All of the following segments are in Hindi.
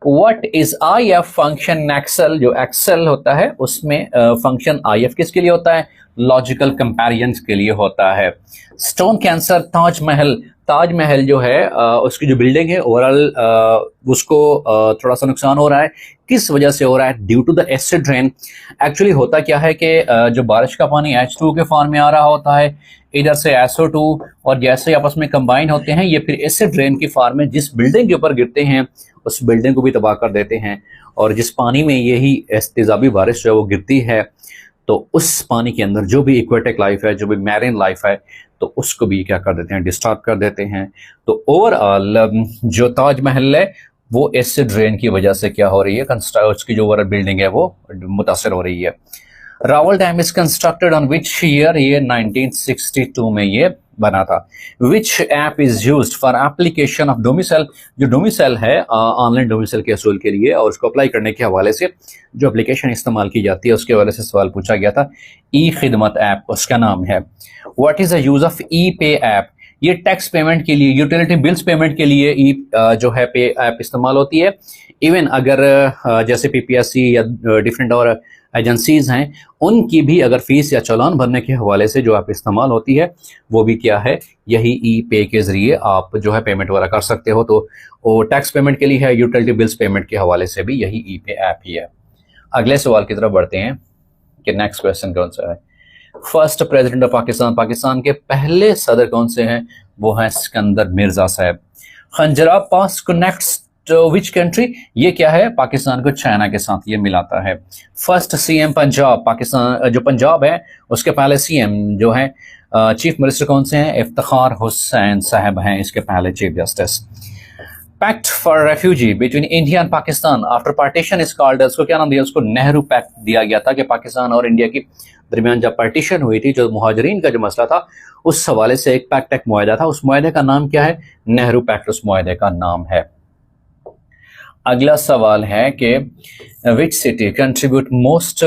What is I F function Excel, जो एक्सेल होता है उसमें फंक्शन आई एफ किसके लिए होता है? लॉजिकल कंपैरिजन के लिए होता है। स्टोन कैंसर, ताजमहल, ताजमहल जो है उसकी जो बिल्डिंग है ओवरऑल उसको थोड़ा सा नुकसान हो रहा है। किस वजह से हो रहा है? Due to the acid rain. Actually होता क्या है कि जो बारिश का पानी H2 के फॉर्म में आ रहा होता है, इधर से SO2, और जैसे आपस में कंबाइन होते हैं ये फिर एसिड रेन की फॉर्म में जिस बिल्डिंग के ऊपर गिरते हैं उस बिल्डिंग को भी तबाह कर देते हैं। और जिस पानी में यही तेजाबी बारिश जो है वो गिरती है तो उस पानी के अंदर जो भी एक्वेटिक लाइफ है, जो भी मैरिन लाइफ है, तो उसको भी क्या कर देते हैं? डिस्टर्ब कर देते हैं। तो ओवरऑल जो ताजमहल है वो एसिड रेन की वजह से क्या हो रही है? उसकी जो ओवरऑल बिल्डिंग है वो मुतासर हो रही है। Rawal dam is constructed on which year? ये 1962 में ये बना था। विच app is used for application of domicile? जो डोमिसाइल है ऑनलाइन डोमिसाइल के असूल के लिए और उसको अप्लाई करने के हवाले से जो एप्लीकेशन इस्तेमाल की जाती है उसके हवाले से सवाल पूछा गया था। ई खिदमत ऐप उसका नाम है। What is the use of e pay app? ये टैक्स पेमेंट के लिए, यूटिलिटी बिल्स पेमेंट के लिए ई जो है पे ऐप इस्तेमाल होती है। इवन अगर जैसे पीपीएससी या डिफरेंट और एजेंसीज हैं उनकी भी अगर फीस या चालान भरने के हवाले से जो ऐप इस्तेमाल होती है वो भी क्या है? यही ई पे के जरिए आप जो है पेमेंट वगैरह कर सकते हो। तो वो टैक्स पेमेंट के लिए है, यूटिलिटी बिल्स पेमेंट के हवाले से भी यही ई पे ऐप ही है। अगले सवाल की तरफ बढ़ते हैं कि नेक्स्ट क्वेश्चन कौन सा है। First president of Pakistan, Pakistan के पहले सदर कौन से हैं? वो हैं सिकंदर मिर्जा साहब। खंजरा पास कनेक्ट्स विच कंट्री? ये क्या है? पाकिस्तान को चाइना के साथ ये मिलाता है। फर्स्ट सीएम पंजाब, पाकिस्तान जो पंजाब है उसके पहले सीएम जो है चीफ मिनिस्टर कौन से हैं? इफ्तिखार हुसैन साहब हैं इसके पहले chief justice. Pact for refugee between India and Pakistan after partition is called, उसको क्या नाम दिया? उसको नेहरू पैक्ट दिया गया था कि पाकिस्तान और इंडिया की दरमियान जब पार्टीशन हुई थी, जो मुहाजिरीन का जो मसला था उस हवाले से एक पैक्ट, एक मुआहदा था। उस मुआहदे का नाम क्या है? नेहरू पैक्ट उस मुआहदे का नाम है। अगला सवाल है कि which city contribute most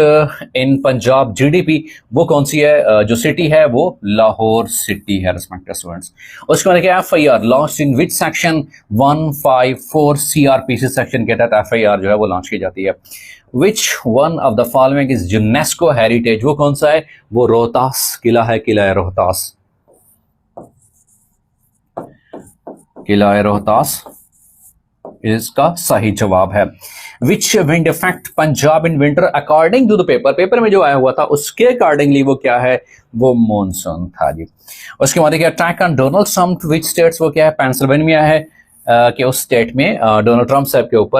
in Punjab GDP? वो कौन सी है? जो सिटी है वो लाहौर सिटी है रिस्पेक्टेड स्टूडेंट्स। उसके बाद FIR launch in which section? 154 CrPC section के तहत एफआईआर जो है वो लॉन्च की जाती है। Which one of the following is UNESCO heritage? वो कौन सा है? वो रोहतास किला है, किला रोहतास, किला रोहतास इसका सही जवाब है। Which wind effect Punjab in winter according to the paper? Paper में जो आया हुआ था उसके अकॉर्डिंगली वो क्या है? वो मॉनसून था जी। उसके बाद attack on Donald Trump which states? वो क्या है? पेंसिल्वेनिया है कि उस स्टेट में डोनाल्ड ट्रंप साहब के ऊपर